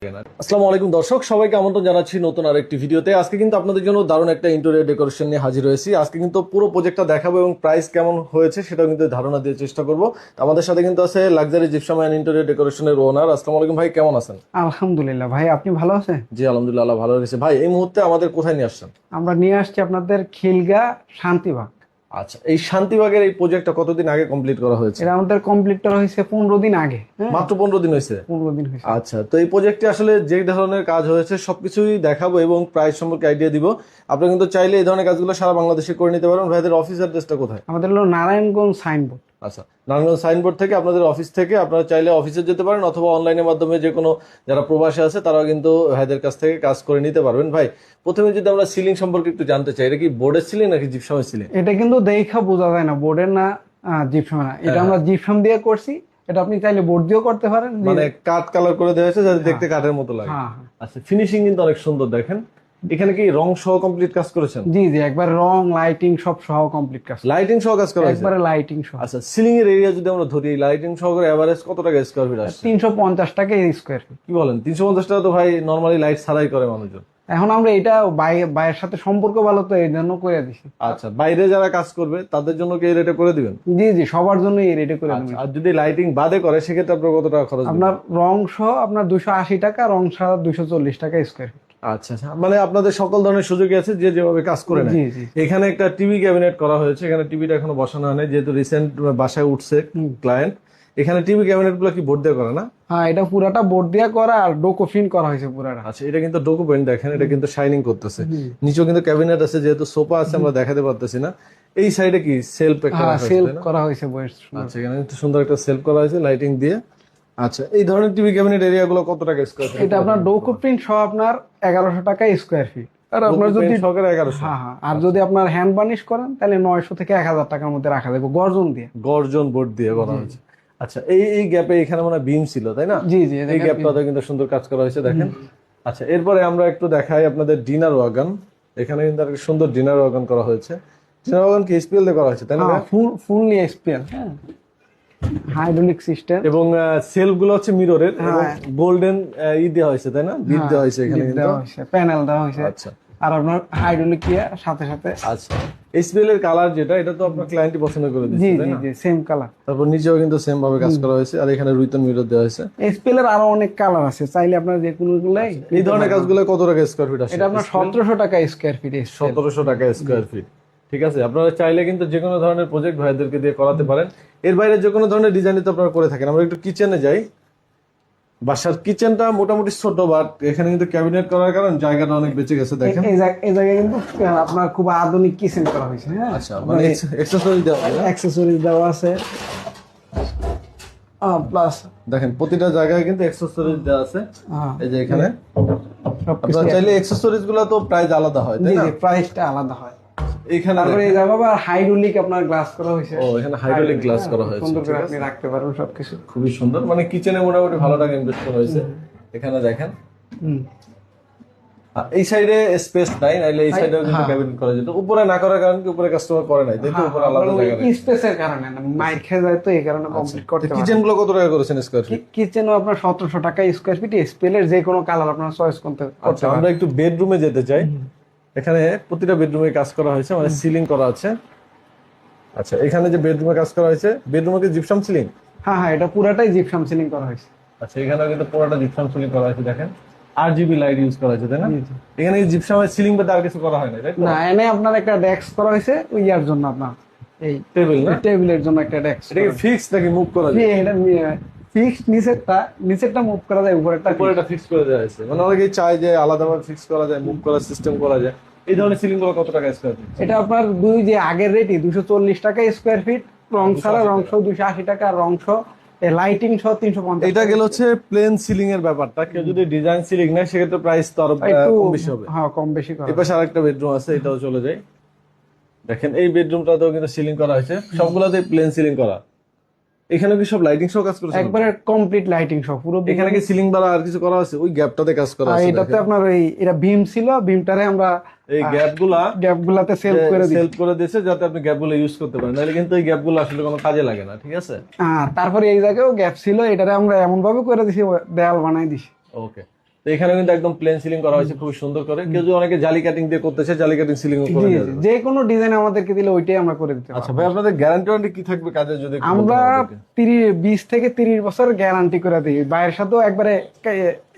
আসসালামু আলাইকুম দর্শক, সবাইকে আমন্ত্রণ জানাচ্ছি নতুন আরেকটি ভিডিওতে। আজকে কিন্তু আপনাদের জন্য দারুণ একটা ইন্টেরিয়র ডেকোরেশন নিয়ে হাজির হয়েছি। আজকে কিন্তু পুরো প্রজেক্টটা দেখাবো এবং প্রাইস কেমন হয়েছে সেটাও কিন্তু ধারণা দিয়ে চেষ্টা করব। আমাদের সাথে কিন্তু আছে লাক্সারি জিপসাম এন্ড ইন্টেরিয়র ডেকোরেশনের ওনার। আসসালামু আলাইকুম ভাই, কেমন আছেন? আলহামদুলিল্লাহ ভাই, আপনি ভালো আছেন? জি আলহামদুলিল্লাহ, আল্লাহ ভালো রেখেছে। ভাই এই মুহূর্তে আমাদের কোথায় নিয়ে আসছেন? আমরা নিয়ে আসছি আপনাদের খিলগা শান্তিবাগ। আচ্ছা, এই শান্তিবাগের এই প্রজেক্টটা কতদিন আগে কমপ্লিট করা হয়েছে? এটা আমাদের কমপ্লিট করা হয়েছে 15 দিন আগে। হ্যাঁ, মাত্র 15 দিন হয়েছে? 15 দিন হয়েছে। আচ্ছা, তো এই প্রজেক্টে আসলে যে ধরনের কাজ হয়েছে সবকিছুই দেখাবো এবং প্রাইস সম্পর্কে আইডিয়া দিব। আপনারা কিন্তু চাইলে এই ধরনের কাজগুলো সারা বাংলাদেশে করে নিতে পারেন। ভাইদের অফিস অ্যাড্রেসটা কোথায়? আমাদের হলো নারায়ণগঞ্জ সাইনবোর্ড। আচ্ছা, নারায়ণগঞ্জ সাইনবোর্ড থেকে আপনাদের অফিস থেকে আপনারা চাইলে অফিসে যেতে পারেন, অথবা অনলাইনের মাধ্যমে যে কোনো যারা প্রবাসী আছে তারাও কিন্তু ভাইদের কাছ থেকে কাজ করে নিতে পারবেন। ভাই প্রথমে যদি আমরা সিলিং সম্পর্কে একটু জানতে চাই, এটা কি বোর্ডের সিলিং নাকি জিপসামের সিলিং? এটা কিন্তু দেখা বোঝা যায় না, বোর্ডের না জিপসাম না। এটা আমরা জিপসাম দিয়ে করছি। এটা আপনি চাইলে বোর্ড দিয়েও করতে পারেন, মানে কাঠ কালার করে দেওয়া হয়েছে যাতে দেখতে কাঠের মতো লাগে। হ্যাঁ। আচ্ছা, ফিনিশিং কিন্তু অনেক সুন্দর। দেখেন এখানে কি রং সহ কমপ্লিট কাজ করেছেন? জি জি, একবার রং লাইটিং সব সহ কমপ্লিট কাজ, লাইটিং সহ কাজ করা হয়েছে? একবারে লাইটিং সহ। আচ্ছা, সিলিং এর এরিয়া যদি আমরা ধরি লাইটিং সহকারে এভারেজ কত টাকা স্কয়ার ফিট আসছে? 350 টাকা স্কোয়ার ফিট। কি বলেন, 350 টাকা? তো ভাই নরমালি লাইট ছাড়াই করে মানুষজন। এখন আমরা এটা বাইরের সাথে সম্পর্ক ভালো, তো এই জন্য করে দিছি। আচ্ছা, বাইরে যারা কাজ করবে তাদের জন্য কি এই রেটে করে দিবেন? জি জি, সবার জন্য এই রেটে করে আচ্ছা, দিবেন। আর যদি লাইটিং বাদে করে সেক্ষেত্রে আপনার কত টাকা খরচ? আপনার রং সহ আপনার 280 টাকা, রং ছাড়া 240 টাকা স্কোয়ার ফিট। আচ্ছা আচ্ছা, মানে আপনাদের সকল ধরনের সুযোগই আছে যে যেভাবে কাজ করে নেয়। জি জি। এখানে একটা টিভি ক্যাবিনেট করা হয়েছে। এখানে টিভিটা এখনো বসানো হয়নি যেহেতু রিসেন্ট বাসায় উঠছে ক্লায়েন্ট। এখানে টিভি ক্যাবিনেট গুলো কি বোর্ড দিয়ে করা না? হ্যাঁ, এটা পুরাটা বোর্ড দিয়ে করা আর ডোকো প্রিন্ট করা হয়েছে পুরাটা। আচ্ছা, এটা কিন্তু ডকুমেন্ট দেখেন, এটা কিন্তু শাইনিং করতেছে। নিচেও কিন্তু ক্যাবিনেট আছে, যেহেতু সোফা আছে আমরা দেখাতে পারতেছি না। এই সাইডে কি সেলফ করা হয়েছে? সেলফ করা হয়েছে বয়স। আচ্ছা, এখানে কিন্তু সুন্দর একটা সেলফ করা হয়েছে লাইটিং দিয়ে। আচ্ছা, এই ধরনের টিভি ক্যাবিনেট এরিয়া গুলো কত টাকা স্কয়ার ফিট? এটা আপনার ডোকো প্রিন্ট সহ আপনার 1100 টাকা স্কোয়ার ফিট। আর আপনার যদি সহকারে 1100? হ্যাঁ হ্যাঁ, আর যদি আপনার হ্যান্ড বার্নিশ করেন তাহলে 900 থেকে 1000 টাকার মধ্যে রাখা যাবে গর্জন দিয়ে। গর্জন বোর্ড দিয়ে করা হয়েছে। আচ্ছা, এই এই গ্যাপে এখানে মানে বিম ছিল তাই না? জি জি, এই গ্যাপটাতে কিন্তু সুন্দর কাজ করা হয়েছে দেখেন। আচ্ছা, এরপরে আমরা একটু দেখাই আপনাদের ডিনার ওয়াগন। এখানে কিন্তু একটা সুন্দর ডিনার ওয়াগন করা হয়েছে। ডিনার ওয়াগন কি স্পিল দিয়ে করা হয়েছে তাই না? ফুললি এক্সপিএল, হ্যাঁ, হাইড্রোলিক সিস্টেম। এবং সেলফ গুলো হচ্ছে মিররের এবং গোল্ডেন দেওয়া হয়েছে তাই না? বিট দেওয়া হয়েছে এখানে কিন্তু। প্যানেল দেওয়া হয়েছে। আচ্ছা, আর আপনার হাইড্রোলিক সাথে সাথে। আচ্ছা, এসপিএল এর কালার যেটা, এটা তো আপনার ক্লায়েন্টই পছন্দ করে জি দিয়েছে তাই জি না? জি, সেম কালার। তারপর নিচেও কিন্তু সেম ভাবে কাজ করা হয়েছে। আর এখানে রুইতন মিরর দেওয়া হয়েছে। এসপিএল এর আরো অনেক কালার আছে, চাইলে আপনার যে কোনো গুলাই। এই ধরনের কাজগুলো কত টাকা স্কয়ার ফিট আসে? এটা আপনার 1700 টাকা স্কোয়ার ফিট। 1700 টাকা স্কয়ার ফিট। ঠিক আছে, আপনারা চাইলে কিন্তু যে কোনো ধরনের প্রজেক্ট ভাইদেরকে দিয়ে করাতে পারেন। এর বাইরে যে কোনো ধরনের ডিজাইন তো আপনারা করে থাকেন। আমরা একটু কিচেনে যাই। বাসার কিচেনটা মোটামুটি ছোট, বাট এখানে কিন্তু ক্যাবিনেট করার কারণে জায়গাটা অনেক বেঁচে গেছে দেখেন। এই জায়গায় কিন্তু আপনার খুব আধুনিক কিচেন করা হয়েছে। হ্যাঁ, আচ্ছা, মানে অ্যাকসেসরিজ দেওয়া আছে? অ্যাক্সেসরিজ দেওয়া আছে। প্লাস দেখেন প্রতিটা জায়গায় কিন্তু অ্যাকসেসরিজ দেওয়া আছে। এই যে এখানে আপনারা চাইলে অ্যাকসেসরিজ গুলো তো প্রাইস আলাদা হয় তাই না? প্রাইসটা আলাদা হয়। এখানে তারপরে এই জায়গা আবার হাইড্রোলিক আপনার গ্লাস করা হয়েছে। ও, এখানে হাইড্রোলিক গ্লাস করা হয়েছে। সুন্দর করে আপনি রাখতে পারবেন সবকিছু। খুবই সুন্দর, মানে কিচেনে মোটামুটি ভালো টাকা ইনভেস্ট করা হয়েছে। এখানে দেখেন এই সাইডে স্পেস নাই, নাইলে এই সাইডেও কিন্তু ক্যাবিনেট করা যেত। উপরে না করার কারণে কি উপরে কাস্টমার করে নাই তাই তো? উপরে আলাদা জায়গা নেই, স্পেসের কারণে না, মাইর খেয়ে যায় তো এই কারণে কমপ্লিট করতে পারে। কিচেন গুলো কত টাকা করেছেন স্কয়ার ফিট? কিচেনও আপনার 1700 টাকা স্কোয়ার ফিট। স্পেল এর যে কোনো কালার আপনারা চয়েস করতে আচ্ছা, আমরা একটু বেডরুমে যেতে চাই। এখানে প্রতিটা বেডরুমে কাজ করা হয়েছে, মানে সিলিং করা আছে। আচ্ছা, এখানে যে বেডরুমে কাজ করা হয়েছে, বেডরুমে কি জিপসাম সিলিং? হ্যাঁ হ্যাঁ, এটা পুরাটাই জিপসাম সিলিং করা হয়েছে। আচ্ছা, এখানেও কিন্তু পুরোটা জিপসাম সিলিং করা হয়েছে দেখেন। RGB লাইট ইউজ করা হয়েছে তাই না? এখানে কি জিপসামের সিলিং বাদে আর কিছু করা হয় না তাই তো? না, এনে আপনার একটা ডেস্ক করা হয়েছে ওই ইয়ার জন্য, আপনার এই টেবিল না? টেবিলের জন্য একটা ডেস্ক। এটা কি ফিক্স নাকি মুভ করা যায়? এটা ফিক্সড, নিচেরটা মুভ করা যায়, উপরেরটা উপরেটা ফিক্স করে দেওয়া হয়েছে। মানে অনেকেই চায় যে আলাদাভাবে ফিক্স করা যায়, মুভ করার সিস্টেম করা যায়। এই ধরনের সিলিং গুলো কত টাকা স্কয়ার ফিট? এটা আপনার যে আগের রেটই 240 টাকা স্কোয়ার ফিট। রং ছাড়া রং সহ 280 টাকা, রং সহ লাইটিং সহ 350। এটা গেল হচ্ছে প্লেন সিলিং এর ব্যাপারটা। কেউ যদি ডিজাইন সিলিং নেয় সেক্ষেত্রে প্রাইস তো আরো কম বেশি হবে। হ্যাঁ, কম বেশি করা। এই পাশে আরেকটা বেডরুম আছে, এটাও চলে যায়। দেখেন এই বেডরুমটাতেও কিন্তু সিলিং করা হয়েছে, সবগুলোতে প্লেন সিলিং করা। এখানে কি সব লাইটিং সহ কাজ করেছে? একবারে কমপ্লিট লাইটিং সহ পুরো। এখানে কি সিলিং দ্বারা আর কিছু করা আছে? ওই গ্যাপটাতে কাজ করা আছে। এটাতে আপনার এটা বিম ছিল, বিমটারে আমরা এই গ্যাপগুলাতে সেলফ করে দিয়েছে যাতে আপনি গ্যাপগুলো ইউজ করতে পারেন, নাহলে কিন্তু এই গ্যাপগুলো আসলে কোনো কাজে লাগে না। ঠিক আছে, তারপরে এই জায়গায়ও গ্যাপ ছিল, এটারে আমরা এমন ভাবে করে দিছি, দেয়াল বানাই দিছি। ওকে। তো এখানে কিন্তু একদম প্লেন সিলিং করা হয়েছে খুব সুন্দর করে। কেউ যদি অনেকে জালি কাটিং দিয়ে করতে চায়, জালি কাটিং সিলিং করে জি দেওয়া জি, যাবে। যে কোনো ডিজাইন আমাদেরকে দিলে ওইটাই আমরা করে দিতে আচ্ছা পারবো। ভাই, আপনাদের গ্যারান্টি ওয়ারেন্টি কি থাকবে কাজের, যদি একটু আমরা বলতেন আমাদেরকে? 20 থেকে 30 বছর গ্যারান্টি করে দিই। বাইরের সাথেও একবারে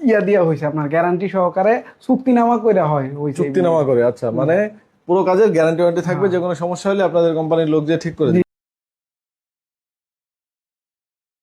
ইয়া দেওয়া হয়েছে আপনার, গ্যারান্টি সহকারে চুক্তিনামা করে হয় ওই চুক্তিনামা করে, আচ্ছা, মানে পুরো কাজের গ্যারান্টি ওয়ারেন্টি থাকবে, যে কোনো সমস্যা হলে আপনাদের কোম্পানির লোক যে ঠিক করে দিবে।